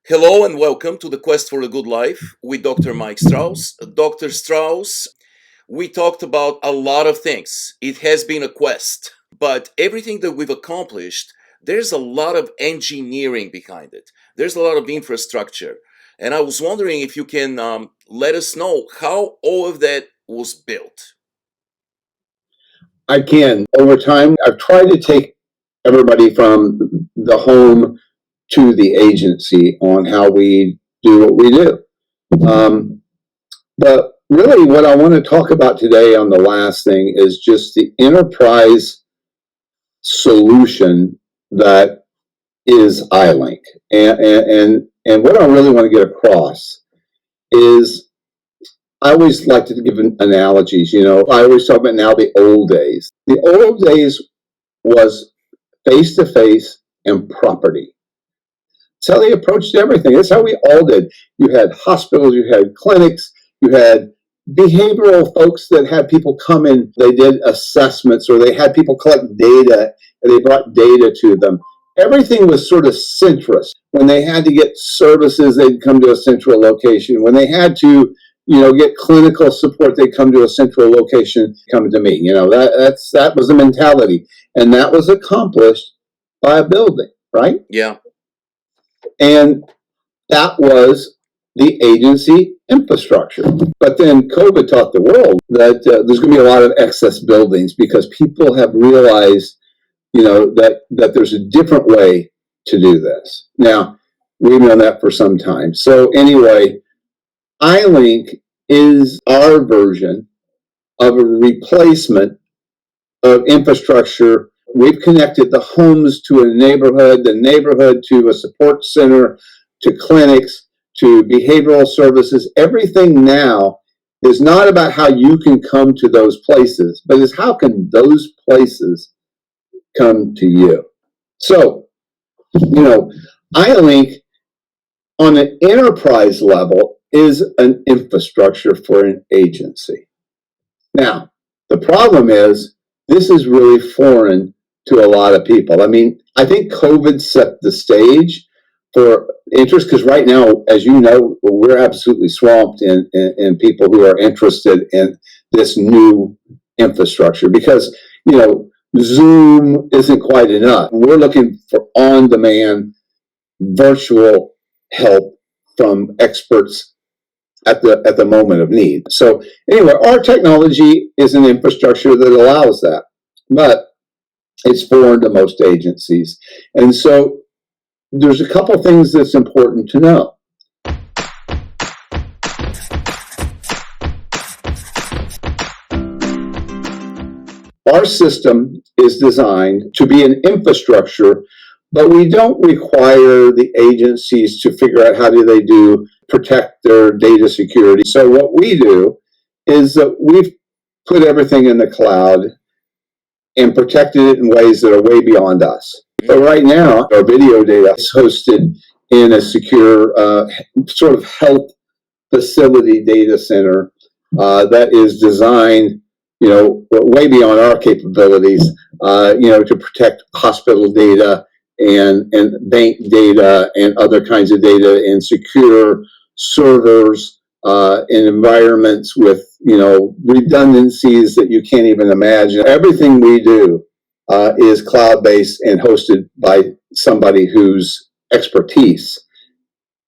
Hello and welcome to the Quest for a Good Life with Dr. Mike Strouse. Dr. Strouse, we talked about a lot of things. It has been a quest, but everything that we've accomplished, there's a lot of engineering behind it. There's a lot of infrastructure. And I was wondering if you can let us know how all of that was built. I can. Over time, I've tried to take everybody from the home to the agency on how we do what we do. But really, what I want to talk about today on the last thing is just the enterprise solution that is iLink. And what I really want to get across is I always like to give analogies. I always talk about now the old days. The old days was face-to-face and property. That's how they approached everything. That's how we all did. You had hospitals, you had clinics, you had behavioral folks that had people come in, they did assessments, or they had people collect data, and they brought data to them. Everything was sort of centrist. When they had to get services, they'd come to a central location. When they had to get clinical support, they come to a central location, come to me. That was the mentality. And that was accomplished by a building, right? Yeah. And that was the agency infrastructure. But then COVID taught the world that there's going to be a lot of excess buildings because people have realized, that there's a different way to do this. Now, we've known that for some time. So anyway, iLink is our version of a replacement of infrastructure. We've connected the homes to a neighborhood, the neighborhood to a support center, to clinics, to behavioral services. Everything now is not about how you can come to those places, but is how can those places come to you. So, iLink on an enterprise level is an infrastructure for an agency. Now, the problem is this is really foreign to a lot of people. I mean, I think COVID set the stage for interest because right now, as you know, we're absolutely swamped in people who are interested in this new infrastructure because, Zoom isn't quite enough. We're looking for on-demand virtual help from experts at the moment of need. So anyway, our technology is an infrastructure that allows that, but it's foreign to most agencies. And so there's a couple things that's important to know. Our system is designed to be an infrastructure, but we don't require the agencies to figure out how do they protect their data security. So what we do is that we've put everything in the cloud and protected it in ways that are way beyond us. But right now, our video data is hosted in a secure sort of health facility data center that is designed, way beyond our capabilities, to protect hospital data and bank data and other kinds of data in secure servers in environments with, redundancies that you can't even imagine. Everything we do is cloud-based and hosted by somebody whose expertise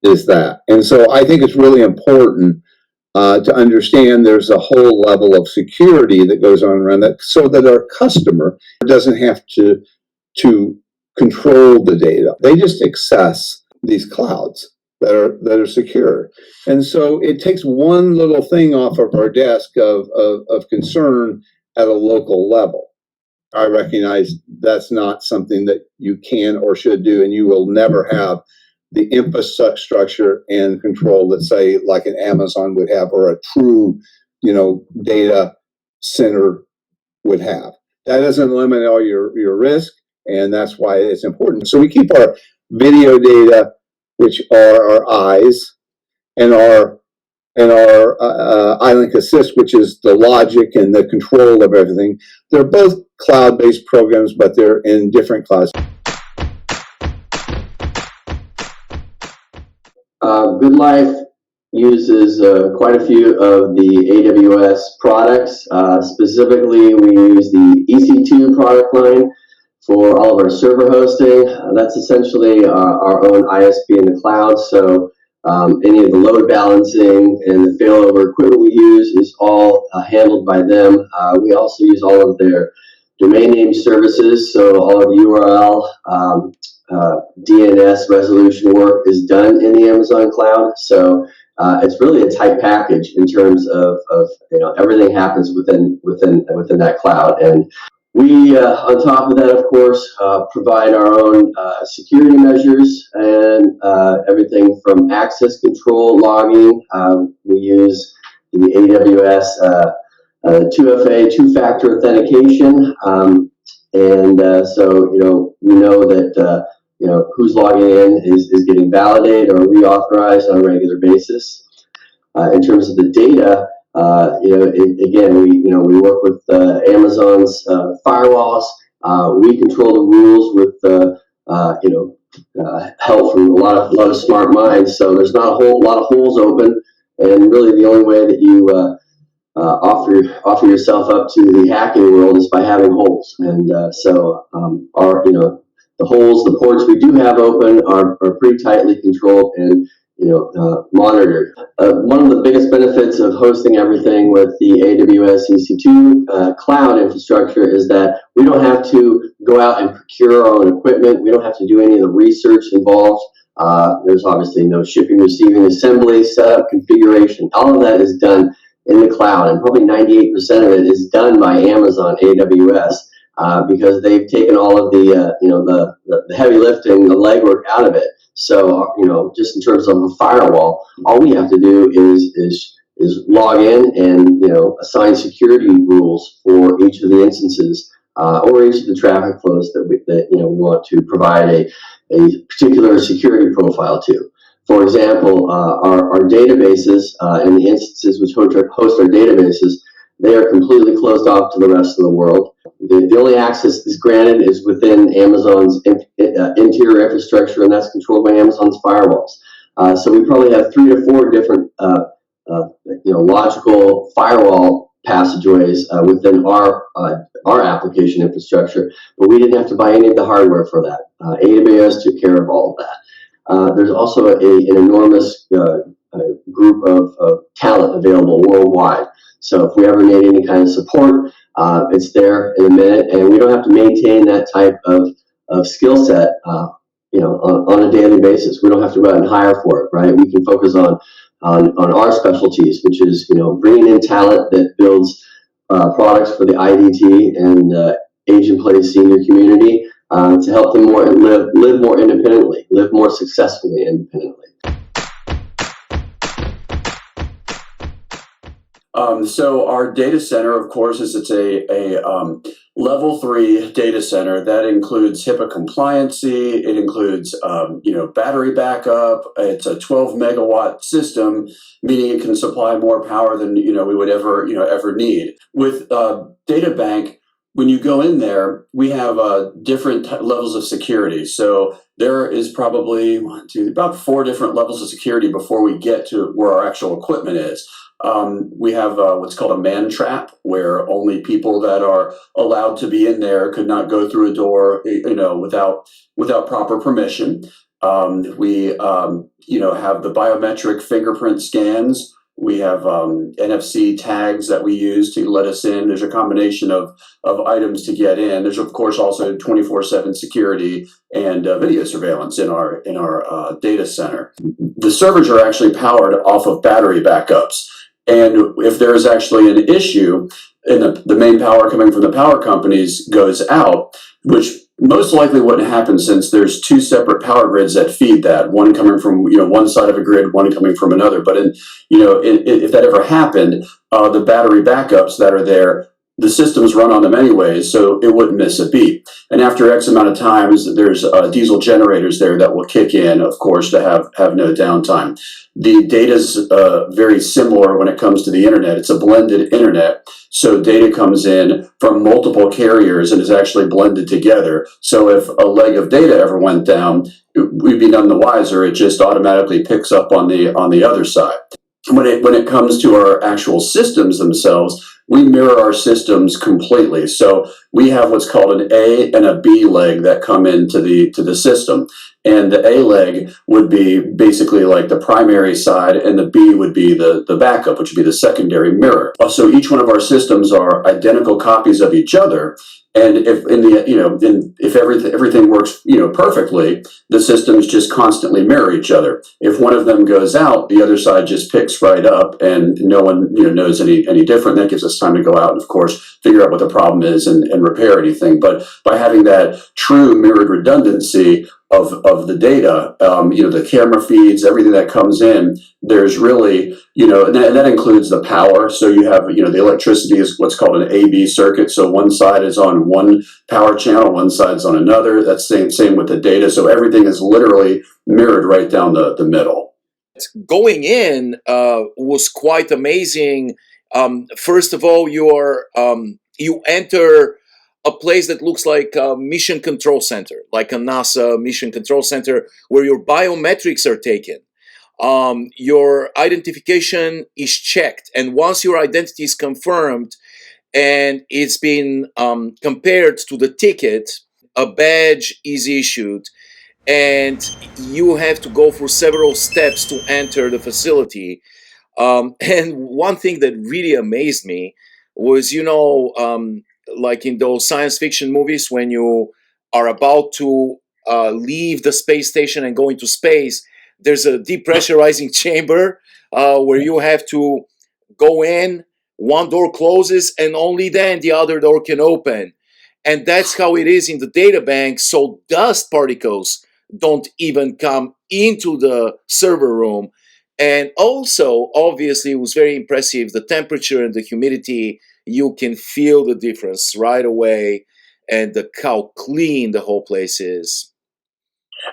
is that. And so I think it's really important to understand there's a whole level of security that goes on around that so that our customer doesn't have to control the data. They just access these clouds that are secure. And so it takes one little thing off of our desk of concern at a local level. I recognize that's not something that you can or should do, and you will never have the infrastructure and control that, say, like an Amazon would have or a true, data center would have. That doesn't eliminate all your risk, and that's why it's important. So we keep our video data, which are our eyes, and our iLink Assist, which is the logic and the control of everything. They're both cloud-based programs, but they're in different clouds. Good Life uses quite a few of the AWS products. Specifically, we use the EC2 product line for all of our server hosting. That's essentially our own ISP in the cloud. So any of the load balancing and the failover equipment we use is all handled by them. We also use all of their domain name services. So all of URL, DNS resolution work is done in the Amazon cloud. So it's really a tight package in terms of everything happens within that cloud. And we, on top of that, of course, provide our own security measures and everything from access control logging. We use the AWS 2FA, two-factor authentication, and so we know that who's logging in is getting validated or reauthorized on a regular basis. In terms of the data, we work with Amazon's firewalls. We control the rules with help from a lot of smart minds. So there's not a whole lot of holes open, and really the only way that you offer yourself up to the hacking world is by having holes. And the holes, the ports we do have open are pretty tightly controlled and monitored. One of the biggest benefits of hosting everything with the AWS EC2 cloud infrastructure is that we don't have to go out and procure our own equipment. We don't have to do any of the research involved. There's obviously no shipping, receiving, assembly, setup, configuration. All of that is done in the cloud, and probably 98% of it is done by Amazon AWS. Because they've taken all of the heavy lifting, the legwork out of it. So just in terms of a firewall, all we have to do is log in and assign security rules for each of the instances or each of the traffic flows that we want to provide a particular security profile to. For example, our databases and the instances which host our databases, they are completely closed off to the rest of the world. The only access is granted is within Amazon's interior infrastructure, and that's controlled by Amazon's firewalls. So we probably have 3 to 4 different, logical firewall passageways within our application infrastructure, but we didn't have to buy any of the hardware for that. AWS took care of all of that. There's also an enormous group of talent available worldwide. So if we ever need any kind of support, it's there in a minute, and we don't have to maintain that type of skill set, on a daily basis. We don't have to go out and hire for it, right? We can focus on our specialties, which is bringing in talent that builds products for the IDT and age in place senior community to help them live more independently, live more successfully independently. So our data center, of course, it's a level 3 data center that includes HIPAA compliancy. It includes battery backup. It's a 12 megawatt system, meaning it can supply more power than we would ever need. With DataBank, when you go in there, we have different levels of security. So there is probably about 4 different levels of security before we get to where our actual equipment is. We have what's called a man trap, where only people that are allowed to be in there could not go through a door, without proper permission. We have the biometric fingerprint scans. We have NFC tags that we use to let us in. There's a combination of items to get in. There's of course also 24/7 security and video surveillance in our data center. The servers are actually powered off of battery backups. And if there is actually an issue and the main power coming from the power companies goes out, which most likely wouldn't happen since there's 2 separate power grids that feed that, one coming from one side of a grid, one coming from another. But if that ever happened, the battery backups that are there, the systems run on them anyways, so it wouldn't miss a beat. And after X amount of times, there's diesel generators there that will kick in, of course, to have no downtime. The data's very similar when it comes to the internet. It's a blended internet, so data comes in from multiple carriers and is actually blended together. So if a leg of data ever went down, we'd be none the wiser. It just automatically picks up on the other side. When it comes to our actual systems themselves, we mirror our systems completely. So we have what's called an A and a B leg that come into the system. And the A leg would be basically like the primary side, and the B would be the backup, which would be the secondary mirror. So each one of our systems are identical copies of each other. And if everything works perfectly, the systems just constantly mirror each other. If one of them goes out, the other side just picks right up, and no one knows any different. That gives us time to go out and, of course, figure out what the problem is and repair anything. But by having that true mirrored redundancy of the data, the camera feeds, everything that comes in, there's really, and that includes the power. So you have, the electricity is what's called an AB circuit. So one side is on one power channel, one side's on another. That's same with the data. So everything is literally mirrored right down the middle. Going in was quite amazing. First of all, you enter a place that looks like a mission control center, like a NASA mission control center, where your biometrics are taken. Your identification is checked, and once your identity is confirmed and it's been compared to the ticket, a badge is issued, and you have to go through several steps to enter the facility. And one thing that really amazed me was, like in those science fiction movies, when you are about to leave the space station and go into space, there's a depressurizing chamber where you have to go in, one door closes, and only then the other door can open. And that's how it is in the data bank. So dust particles don't even come into the server room. And also, obviously, it was very impressive. The temperature and the humidity, you can feel the difference right away, and how clean the whole place is.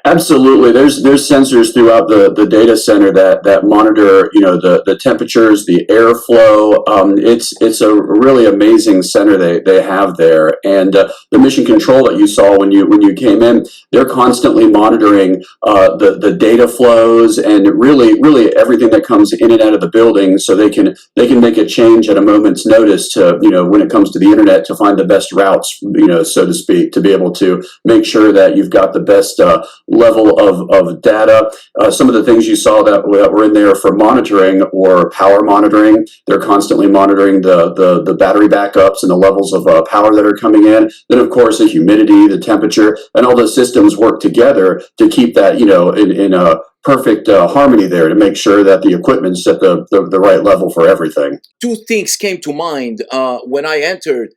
Absolutely. There's sensors throughout the data center that monitor, the temperatures, the airflow. It's a really amazing center they have there. And the mission control that you saw when you came in, they're constantly monitoring the data flows and really everything that comes in and out of the building, so they can make a change at a moment's notice to, when it comes to the internet, to find the best routes, so to speak, to be able to make sure that you've got the best level of data. Some of the things you saw that were in there for monitoring or power monitoring, they're constantly monitoring the battery backups and the levels of power that are coming in. Then, of course, the humidity, the temperature, and all the systems work together to keep that, in a perfect harmony there, to make sure that the equipment's at the right level for everything. Two things came to mind when I entered.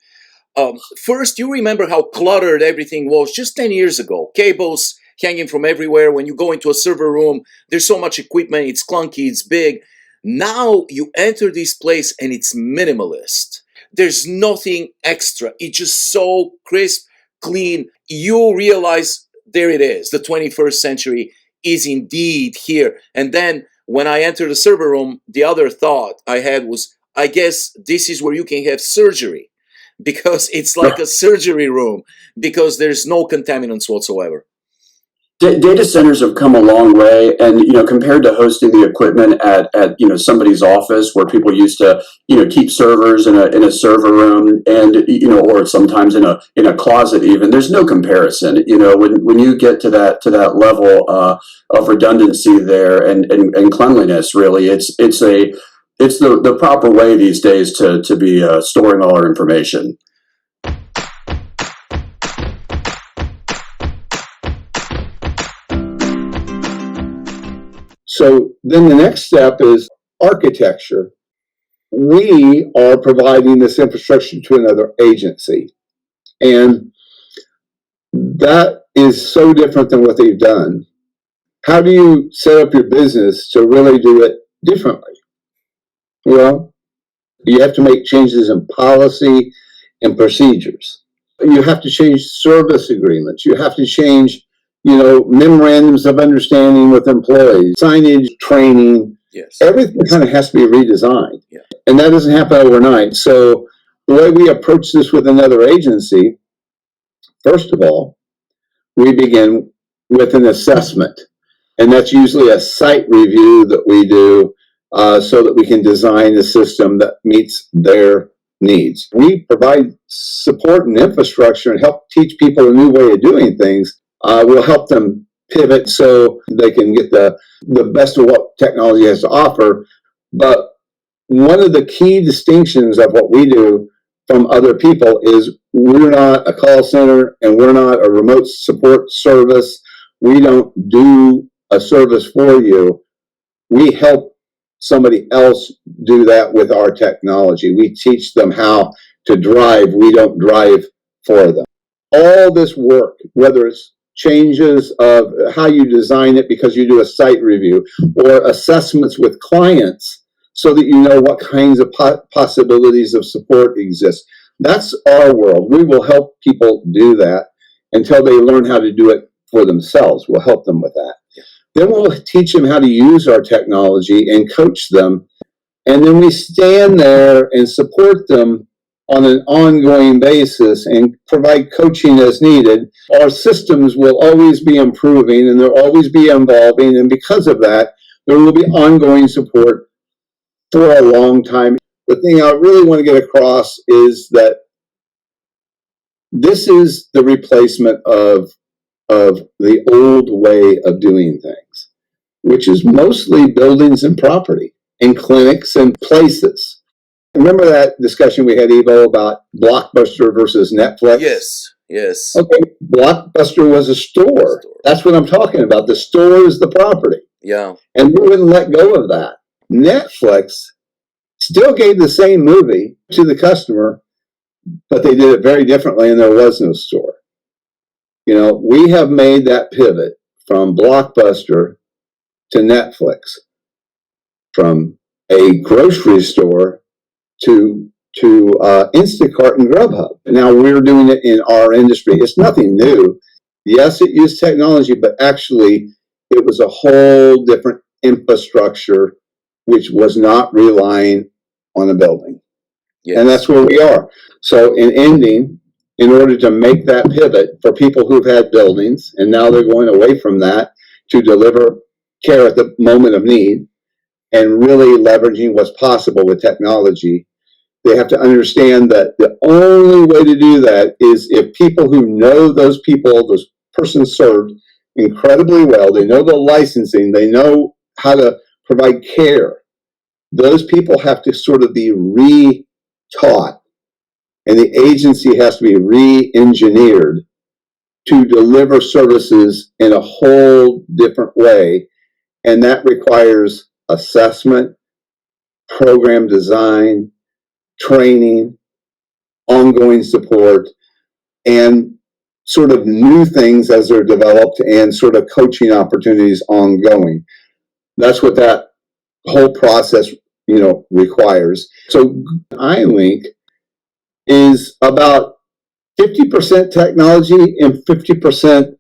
First, you remember how cluttered everything was just 10 years ago. Cables hanging from everywhere. When you go into a server room, there's so much equipment, it's clunky, it's big. Now you enter this place and it's minimalist. There's nothing extra. It's just so crisp, clean. You realize there it is. The 21st century is indeed here. And then when I entered the server room, the other thought I had was, I guess this is where you can have surgery, because it's like a surgery room, because there's no contaminants whatsoever. Data centers have come a long way, and compared to hosting the equipment at somebody's office, where people used to keep servers in a server room, and or sometimes in a closet even. There's no comparison. When you get to that level of redundancy there and cleanliness, really, it's the proper way these days to be storing all our information. So then the next step is architecture. We are providing this infrastructure to another agency. And that is so different than what they've done. How do you set up your business to really do it differently? Well, you have to make changes in policy and procedures. You have to change service agreements. You have to change memorandums of understanding with employees, signage, training. Yes. Everything kind of has to be redesigned. Yeah. And that doesn't happen overnight. So the way we approach this with another agency, first of all, we begin with an assessment. And that's usually a site review that we do so that we can design a system that meets their needs. We provide support and infrastructure and help teach people a new way of doing things. We'll help them pivot so they can get the best of what technology has to offer. But one of the key distinctions of what we do from other people is we're not a call center and we're not a remote support service. We don't do a service for you. We help somebody else do that with our technology. We teach them how to drive. We don't drive for them. All this work, whether it's changes of how you design it because you do a site review or assessments with clients so that you know what kinds of possibilities of support exist. That's our world. We will help people do that until they learn how to do it for themselves. We'll help them with that. Then we'll teach them how to use our technology and coach them. And then we stand there and support them on an ongoing basis and provide coaching as needed. Our systems will always be improving and they'll always be evolving. And because of that, there will be ongoing support for a long time. The thing I really want to get across is that this is the replacement of the old way of doing things, which is mostly buildings and property and clinics and places. Remember that discussion we had, Evo, about Blockbuster versus Netflix? Yes, yes. Okay, Blockbuster was a store. That's what I'm talking about. The store is the property. Yeah. And we wouldn't let go of that. Netflix still gave the same movie to the customer, but they did it very differently and there was no store. You know, we have made that pivot from Blockbuster to Netflix, from a grocery store to Instacart and Grubhub. Now we're doing it in our industry. It's nothing new. Yes, it used technology, but actually it was a whole different infrastructure which was not relying on a building. Yes. And that's where we are. So in ending, in order to make that pivot for people who've had buildings, and now they're going away from that to deliver care at the moment of need and really leveraging what's possible with technology, they have to understand that the only way to do that is if people who know those people, those persons served incredibly well, they know the licensing, they know how to provide care, those people have to sort of be re-taught. And the agency has to be re-engineered to deliver services in a whole different way. And that requires assessment, program design, training, ongoing support, and sort of new things as they're developed and sort of coaching opportunities ongoing. That's what that whole process, requires. So iLink is about 50% technology and 50%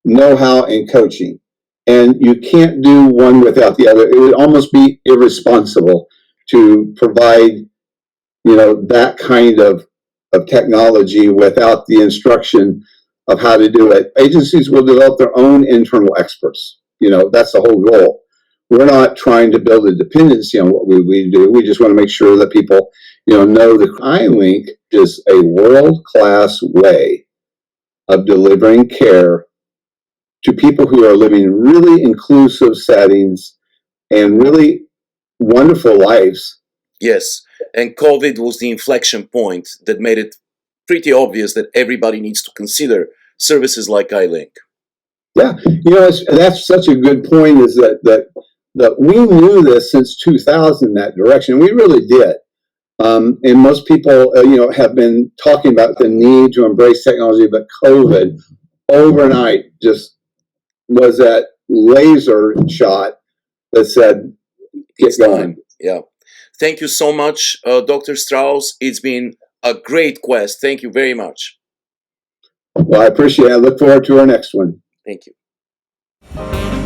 know-how and coaching. And you can't do one without the other. It would almost be irresponsible to provide, that kind of technology without the instruction of how to do it. Agencies will develop their own internal experts. That's the whole goal. We're not trying to build a dependency on what we do. We just want to make sure that people, know that iLink is a world-class way of delivering care to people who are living really inclusive settings and really wonderful lives. Yes, and COVID was the inflection point that made it pretty obvious that everybody needs to consider services like iLink. Yeah, that's such a good point, is that we knew this since 2000, that direction. We really did. And most people, have been talking about the need to embrace technology, but COVID overnight just was that laser shot that said, get going. Yeah. Thank you so much, Dr. Strouse. It's been a great quest. Thank you very much. Well, I appreciate it. I look forward to our next one. Thank you.